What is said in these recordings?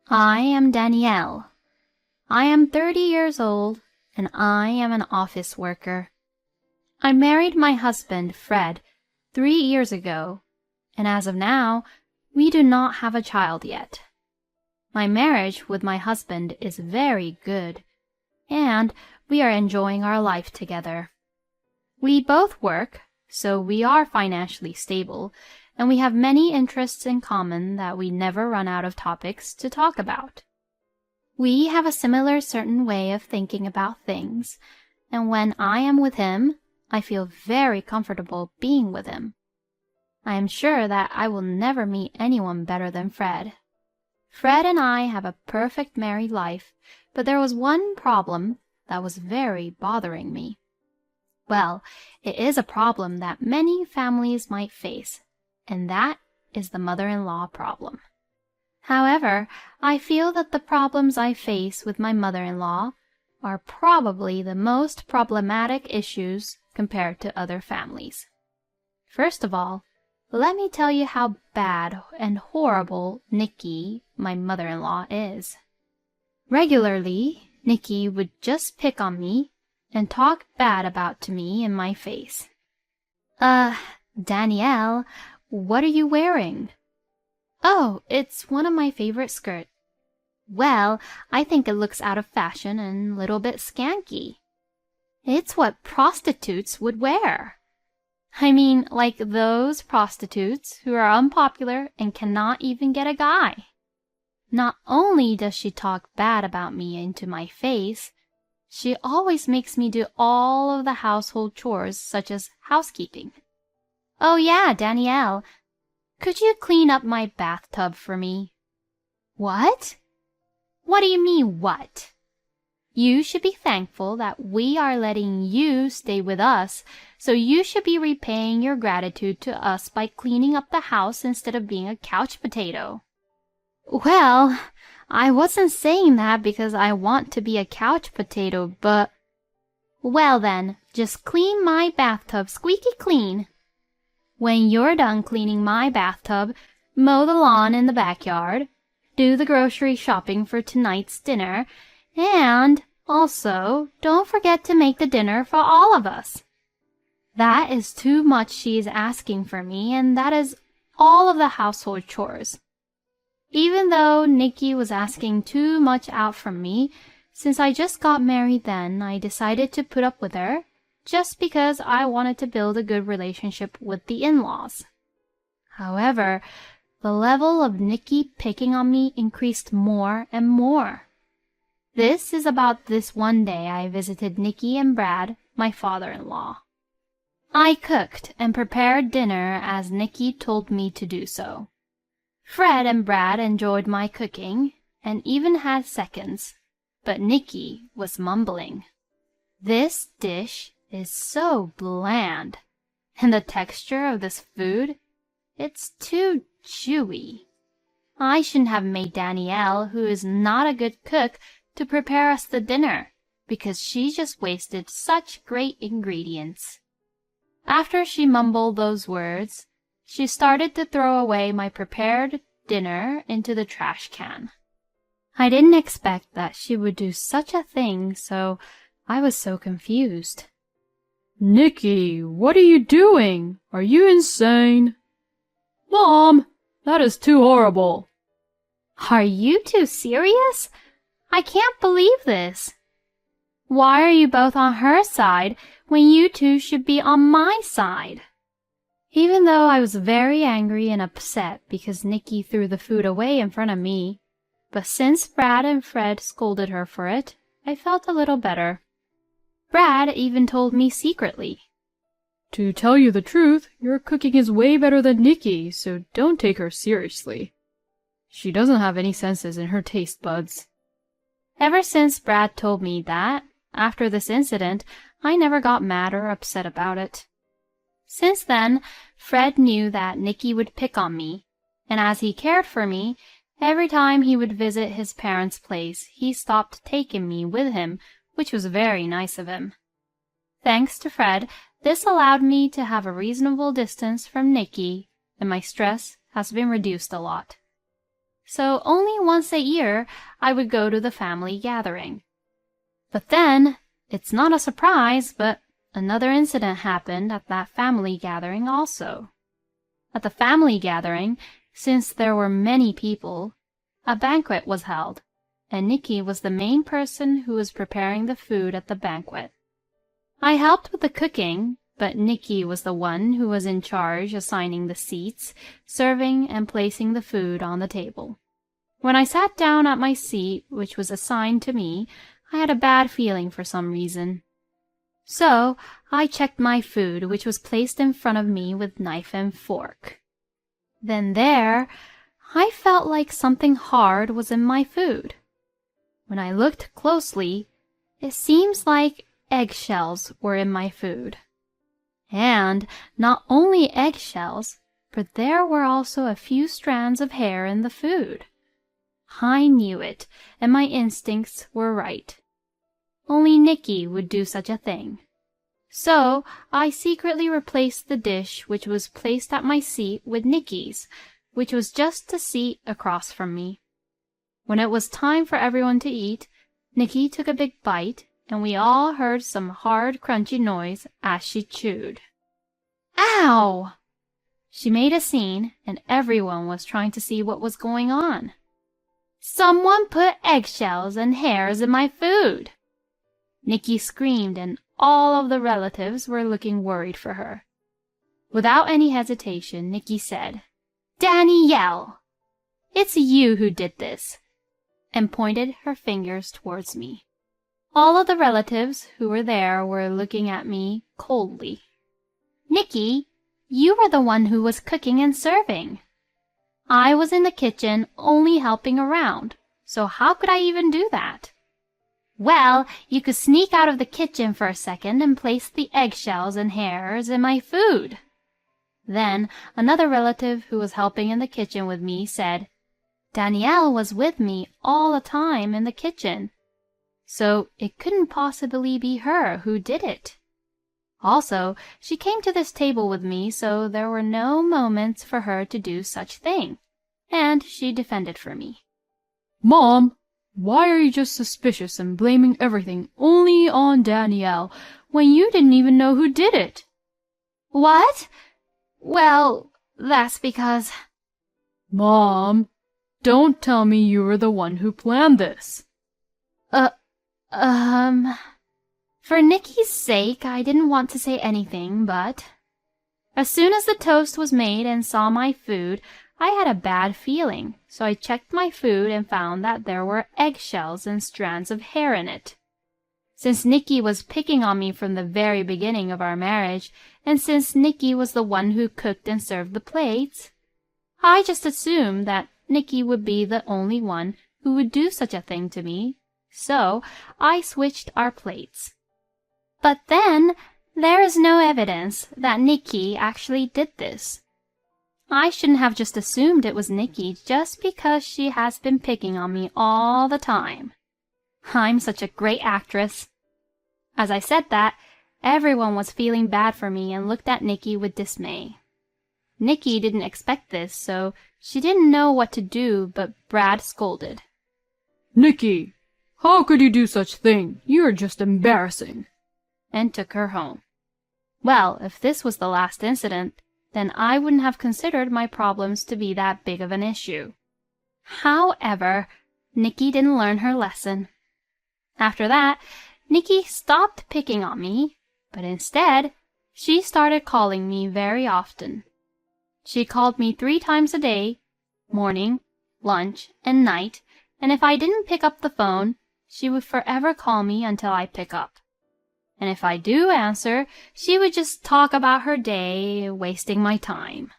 I am Danielle. I am 30 years old, and I am an office worker. I married my husband, Fred, 3 years ago, and as of now, we do not have a child yet. My marriage with my husband is very good, and we are enjoying our life together. We both work, so we are financially stable, and we have many interests in common that we never run out of topics to talk about. We have a similar certain way of thinking about things, and when I am with him, I feel very comfortable being with him. I am sure that I will never meet anyone better than Fred. Fred and I have a perfect married life, but there was one problem that was very bothering me. Well, it is a problem that many families might face, and that is the mother-in-law problem. However, I feel that the problems I face with my mother-in-law are probably the most problematic issues compared to other families. First of all, let me tell you how bad and horrible Nikki, my mother-in-law, is. Regularly, Nikki would just pick on me and talk bad about to me in my face. Danielle, what are you wearing? Oh, it's one of my favorite skirts. Well, I think it looks out of fashion and a little bit skanky. It's what prostitutes would wear. I mean, like those prostitutes who are unpopular and cannot even get a guy. Not only does she talk bad about me into my face, she always makes me do all of the household chores such as housekeeping. Oh yeah, Danielle, could you clean up my bathtub for me? What? What do you mean, what? You should be thankful that we are letting you stay with us, so you should be repaying your gratitude to us by cleaning up the house instead of being a couch potato. Well, I wasn't saying that because I want to be a couch potato, but... Well then, just clean my bathtub squeaky clean. When you're done cleaning my bathtub, mow the lawn in the backyard, do the grocery shopping for tonight's dinner, and also don't forget to make the dinner for all of us. That is too much she is asking for me, and that is all of the household chores. Even though Nikki was asking too much out from me, since I just got married then, I decided to put up with her, just because I wanted to build a good relationship with the in-laws. However, the level of Nikki picking on me increased more and more. This is about this one day I visited Nikki and Brad, my father-in-law. I cooked and prepared dinner as Nikki told me to do so. Fred and Brad enjoyed my cooking and even had seconds, but Nikki was mumbling. This dish is so bland, and the texture of this food, it's too chewy. I shouldn't have made Danielle, who is not a good cook, to prepare us the dinner, because she just wasted such great ingredients. After she mumbled those words, she started to throw away my prepared dinner into the trash can. I didn't expect that she would do such a thing, so I was so confused. Nikki, what are you doing? Are you insane? Mom, that is too horrible. Are you two serious? I can't believe this. Why are you both on her side when you two should be on my side? Even though I was very angry and upset because Nikki threw the food away in front of me, but since Brad and Fred scolded her for it, I felt a little better. Brad even told me secretly, To tell you the truth, your cooking is way better than Nikki, so don't take her seriously. She doesn't have any senses in her taste buds. Ever since Brad told me that, after this incident, I never got mad or upset about it. Since then, Fred knew that Nikki would pick on me, and as he cared for me, every time he would visit his parents' place, he stopped taking me with him, which was very nice of him. Thanks to Fred, this allowed me to have a reasonable distance from Nikki, and my stress has been reduced a lot. so only once a year I would go to the family gathering. But then, it's not a surprise, but another incident happened at that family gathering also. At the family gathering, since there were many people, a banquet was held, and Nikki was the main person who was preparing the food at the banquet. I helped with the cooking, but Nikki was the one who was in charge assigning the seats, serving, and placing the food on the table. When I sat down at my seat, which was assigned to me, I had a bad feeling for some reason. So I checked my food, which was placed in front of me with knife and fork. Then I felt like something hard was in my food. When I looked closely, it seems like eggshells were in my food. And not only eggshells, but there were also a few strands of hair in the food. I knew it, and my instincts were right. Only Nikki would do such a thing. So I secretly replaced the dish which was placed at my seat with Nikki's, which was just a seat across from me. When it was time for everyone to eat, Nikki took a big bite, and we all heard some hard, crunchy noise as she chewed. Ow! She made a scene, and everyone was trying to see what was going on. Someone put eggshells and hairs in my food! Nikki screamed, and all of the relatives were looking worried for her. Without any hesitation, Nikki said, "Danielle, it's you who did this," and pointed her fingers towards me. All of the relatives who were there were looking at me coldly. "Nikki, you were the one who was cooking and serving. I was in the kitchen only helping around, so how could I even do that?" "Well, you could sneak out of the kitchen for a second and place the eggshells and hairs in my food." Then another relative who was helping in the kitchen with me said, "Danielle was with me all the time in the kitchen, so it couldn't possibly be her who did it. Also, she came to this table with me, so there were no moments for her to do such thing, and she defended for me." Mom, why are you just suspicious and blaming everything only on Danielle when you didn't even know who did it? "What? Well, that's because—" Mom, don't tell me you were the one who planned this. For Nikki's sake, I didn't want to say anything, but as soon as the toast was made and saw my food, I had a bad feeling, so I checked my food and found that there were eggshells and strands of hair in it. Since Nikki was picking on me from the very beginning of our marriage, and since Nikki was the one who cooked and served the plates, I just assumed that Nikki would be the only one who would do such a thing to me, so I switched our plates. But then, there is no evidence that Nikki actually did this. I shouldn't have just assumed it was Nikki just because she has been picking on me all the time. I'm such a great actress. As I said that, everyone was feeling bad for me and looked at Nikki with dismay. Nikki didn't expect this, so she didn't know what to do, but Brad scolded. Nikki, how could you do such thing? You're just embarrassing. And took her home. Well, if this was the last incident, then I wouldn't have considered my problems to be that big of an issue. However, Nikki didn't learn her lesson. After that, Nikki stopped picking on me, but instead, she started calling me very often. She called me 3 times a day, morning, lunch, and night, and if I didn't pick up the phone, she would forever call me until I pick up. And if I do answer, she would just talk about her day, wasting my time.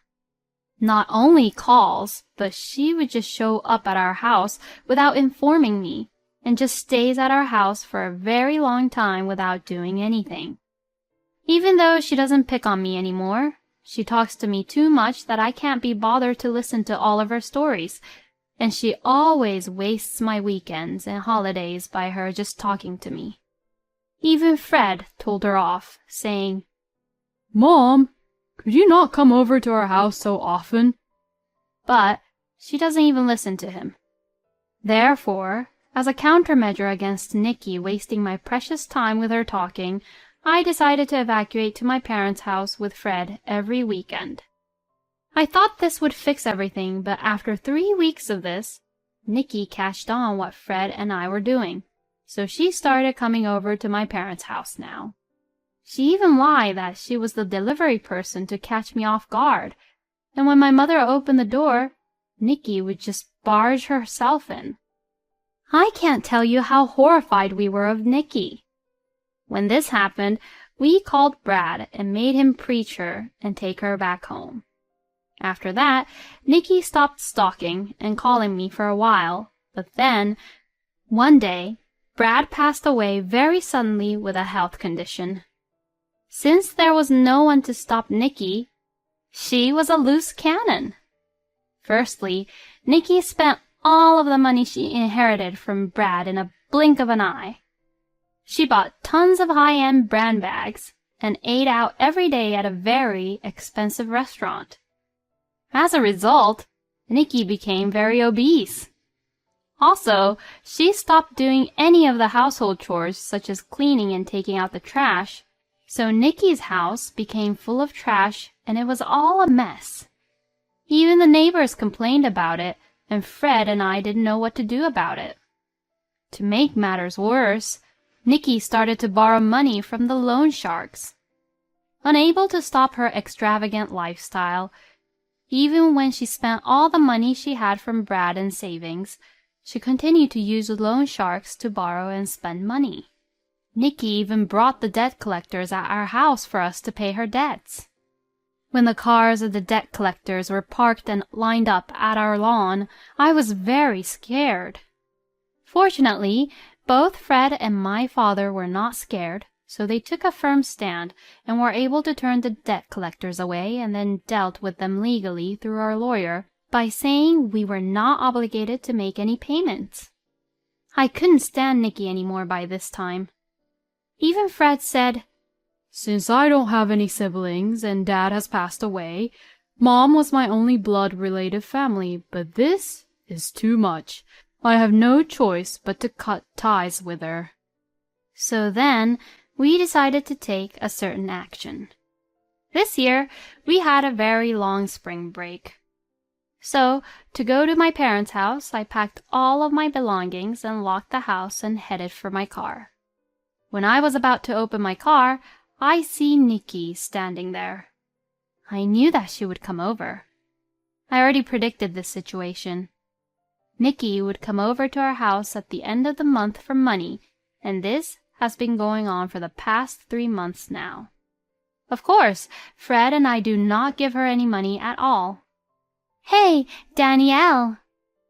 Not only calls, but she would just show up at our house without informing me, and just stays at our house for a very long time without doing anything. Even though she doesn't pick on me anymore, she talks to me too much that I can't be bothered to listen to all of her stories, and she always wastes my weekends and holidays by her just talking to me. Even Fred told her off, saying, Mom, could you not come over to our house so often? But She doesn't even listen to him. Therefore, as a countermeasure against Nikki wasting my precious time with her talking, I decided to evacuate to my parents' house with Fred every weekend. I thought this would fix everything, but after 3 weeks of this, Nikki catched on what Fred and I were doing, so she started coming over to my parents' house now. She even lied that she was the delivery person to catch me off guard, and when my mother opened the door, Nikki would just barge herself in. I can't tell you how horrified we were of Nikki. When this happened, we called Brad and made him preach her and take her back home. After that, Nikki stopped stalking and calling me for a while, but then, one day, Brad passed away very suddenly with a health condition. Since there was no one to stop Nikki, she was a loose cannon. Firstly, Nikki spent all of the money she inherited from Brad in a blink of an eye. She bought tons of high-end brand bags and ate out every day at a very expensive restaurant. As a result, Nikki became very obese. Also, she stopped doing any of the household chores such as cleaning and taking out the trash, so Nikki's house became full of trash and it was all a mess. Even the neighbors complained about it, and Fred and I didn't know what to do about it. To make matters worse, Nikki started to borrow money from the loan sharks. Unable to stop her extravagant lifestyle, even when she spent all the money she had from Brad in savings, she continued to use the loan sharks to borrow and spend money. Nikki even brought the debt collectors at our house for us to pay her debts. When the cars of the debt collectors were parked and lined up at our lawn, I was very scared. Fortunately, both Fred and my father were not scared, so they took a firm stand and were able to turn the debt collectors away and then dealt with them legally through our lawyer by saying we were not obligated to make any payments. I couldn't stand Nikki anymore by this time. Even Fred said, "Since I don't have any siblings and Dad has passed away, Mom was my only blood-related family, but this is too much. I have no choice but to cut ties with her." So then, we decided to take a certain action. This year, we had a very long spring break. So, to go to my parents' house, I packed all of my belongings and locked the house and headed for my car. When I was about to open my car, I see Nikki standing there. I knew that she would come over. I already predicted this situation. Nikki would come over to our house at the end of the month for money, and this has been going on for the past 3 months now. Of course, Fred and I do not give her any money at all. "Hey, Danielle!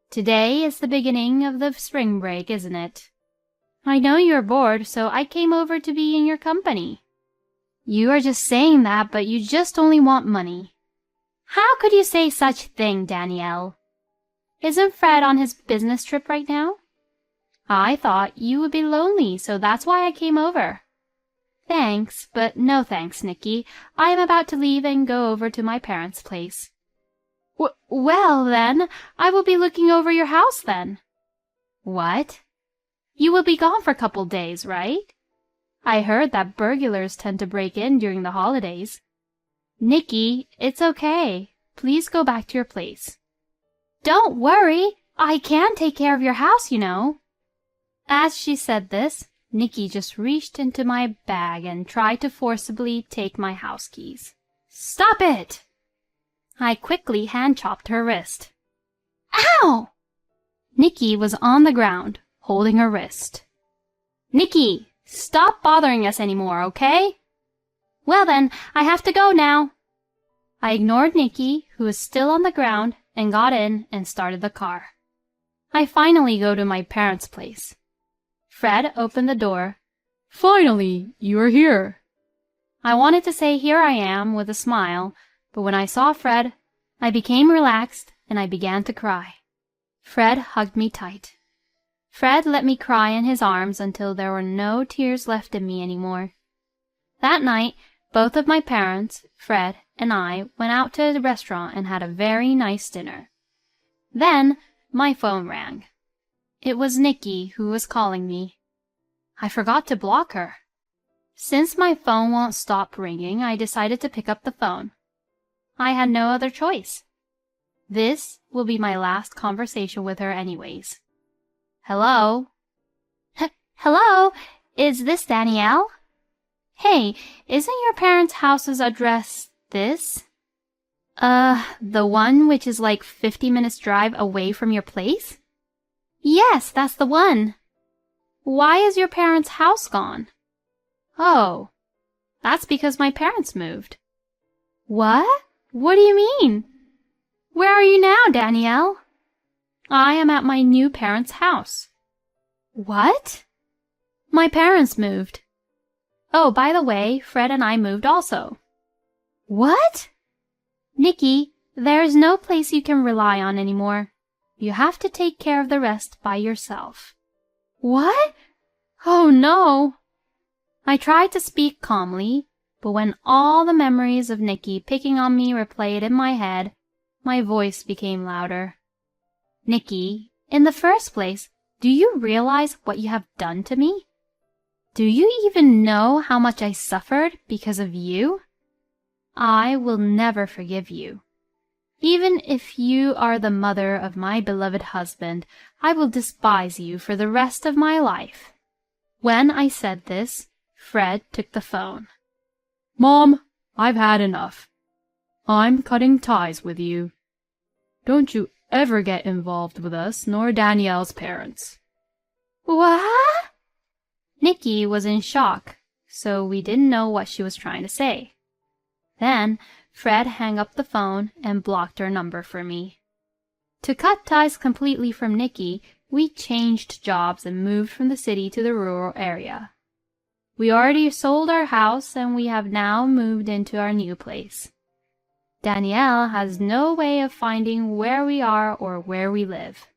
Today is the beginning of the spring break, isn't it? I know you're bored, so I came over to be in your company." "You are just saying that, but you just only want money." "How could you say such a thing, Danielle? Isn't Fred on his business trip right now? I thought you would be lonely, so that's why I came over." "Thanks, but no thanks, Nikki. I am about to leave and go over to my parents' place." Well, then, I will be looking over your house then." "What? You will be gone for a couple days, right? I heard that burglars tend to break in during the holidays." "Nikki, it's okay. Please go back to your place." "Don't worry. I can take care of your house, you know." As she said this, Nikki just reached into my bag and tried to forcibly take my house keys. "Stop it!" I quickly hand-chopped her wrist. "Ow!" Nikki was on the ground, holding her wrist. "Nikki, stop bothering us anymore, okay?" "Well then, I have to go now." I ignored Nikki, who was still on the ground, and got in and started the car. I finally go to my parents' place. Fred opened the door. "Finally, you are here." I wanted to say "here I am" with a smile, but when I saw Fred, I became relaxed and I began to cry. Fred hugged me tight. Fred let me cry in his arms until there were no tears left in me anymore. That night, both of my parents, Fred, and I went out to a restaurant and had a very nice dinner. Then my phone rang. It was Nikki who was calling me. I forgot to block her. Since my phone won't stop ringing, I decided to pick up the phone. I had no other choice. This will be my last conversation with her anyways. Hello? Hello? Is this Danielle? Hey, isn't your parents' house's address this? The one which is like 50 minutes drive away from your place? Yes, that's the one. Why is your parents' house gone? Oh, that's because my parents moved. What? What do you mean? Where are you now, Danielle? I am at my new parents' house. What? My parents moved. Oh, by the way, Fred and I moved also. What? Nikki, there is no place you can rely on anymore. You have to take care of the rest by yourself. What? Oh no! I tried to speak calmly, but when all the memories of Nikki picking on me replayed in my head, my voice became louder. Nikki, in the first place, do you realize what you have done to me? Do you even know how much I suffered because of you? I will never forgive you. Even if you are the mother of my beloved husband, I will despise you for the rest of my life. When I said this, Fred took the phone. Mom, I've had enough. I'm cutting ties with you. Don't you ever get involved with us nor Danielle's parents. What? Nikki was in shock, so we didn't know what she was trying to say. Then Fred hung up the phone and blocked her number for me. To cut ties completely from Nikki, we changed jobs and moved from the city to the rural area. We already sold our house and we have now moved into our new place. Danielle has no way of finding where we are or where we live.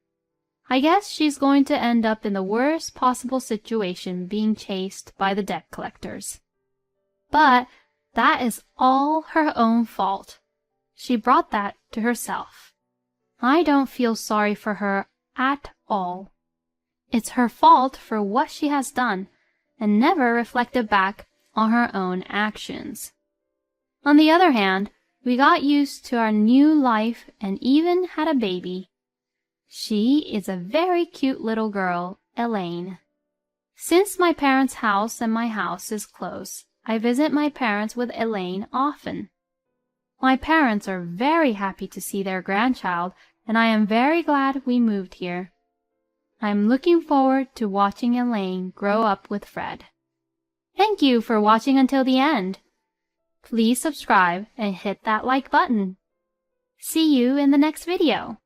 I guess she's going to end up in the worst possible situation being chased by the debt collectors. But that is all her own fault. She brought that to herself. I don't feel sorry for her at all. It's her fault for what she has done and never reflected back on her own actions. On the other hand, we got used to our new life and even had a baby. She is a very cute little girl, Elaine. Since my parents' house and my house is close, I visit my parents with Elaine often. My parents are very happy to see their grandchild, and I am very glad we moved here. I am looking forward to watching Elaine grow up with Fred. Thank you for watching until the end. Please subscribe and hit that like button. See you in the next video.